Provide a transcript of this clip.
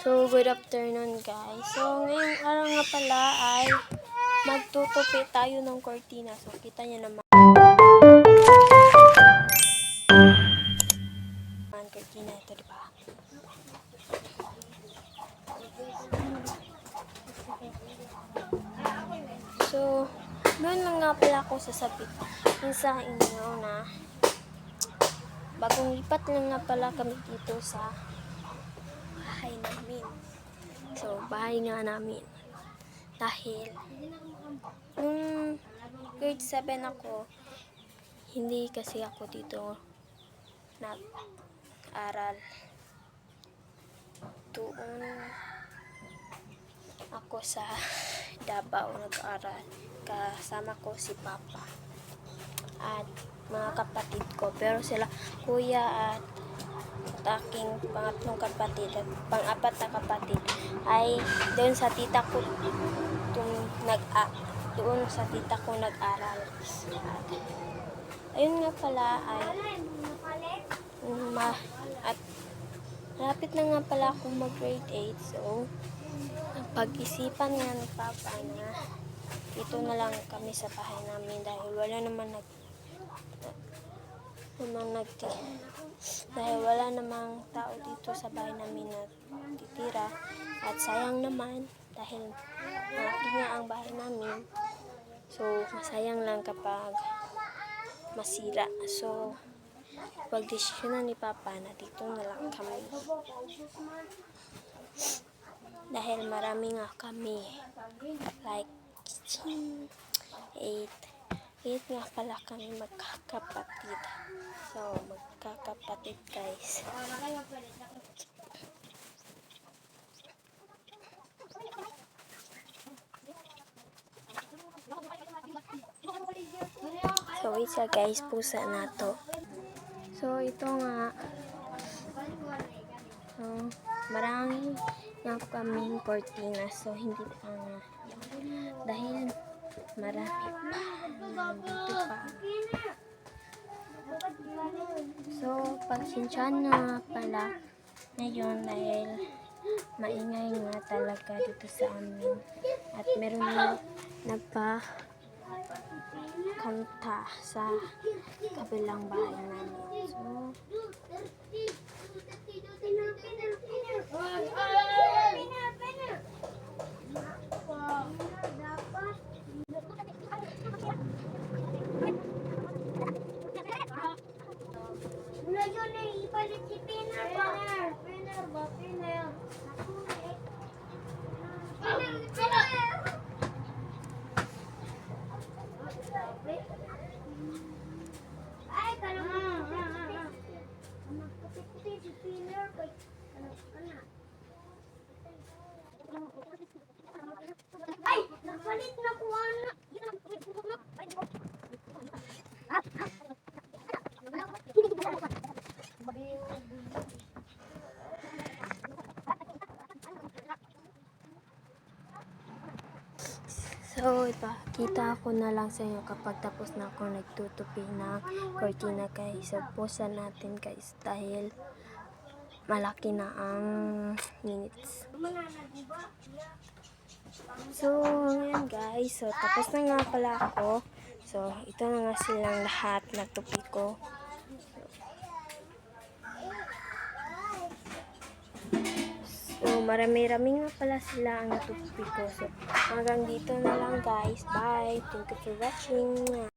So, good afternoon guys. So, ngayong araw nga pala ay magtutupi tayo ng cortina. So, kita nyo naman. Cortina ito, diba? So, noon lang nga pala ako sasabihin sa inyo na bagong lipat lang nga pala kami dito sa bahay namin. So, bahay nga namin. Dahil, nung grade 7 ako, hindi kasi ako dito nag-aral. Doon ako sa Davao nag-aral. Kasama ko si Papa at mga kapatid ko. Pero sila, kuya at aking pangatlong kapatid at pang-apat na kapatid ay doon sa tita ko nag-aral. At ayun nga pala ay at malapit na nga pala akong mag-grade 8. So, pag-isipan nga ni Papa na dito na lang kami sa bahay namin dahil wala namang tao dito sa bahay namin na titira. At sayang naman dahil malaki nga ang bahay namin. So, masayang lang kapag masira. So, pag-desisyonan ni Papa na dito na lang kami. Dahil marami nga kami. Like, 8 nga pala kami magkakapatid. So, magkakapatid guys. So, isa guys, pusa na to. So, ito nga. So, marami nga kaming cortina. So, hindi pa nga. Dahil marami pa. Nandito pa. So, pagsensyahan na pala ngayon dahil maingay nga talaga dito sa amin. At meron na nagpa-kanta sa kabilang bahay namin. So, yun eh, ipalit si Pinner ba? Pinner ba? Pinner. Ay, kalau magputi-puti si Pinner. Ay, nagpalit na ko anak. So, ipakita ko na lang sa inyo kapag tapos na ako nagtutupi ng cortina guys. So, pause natin guys dahil malaki na ang minutes. So, ngayon guys. So, tapos na nga pala ako. So, ito na nga silang lahat na tupi ko. So, marami-rami nga pala sila ang natupi ko. So, hanggang dito na lang guys. Bye! Thank you for watching.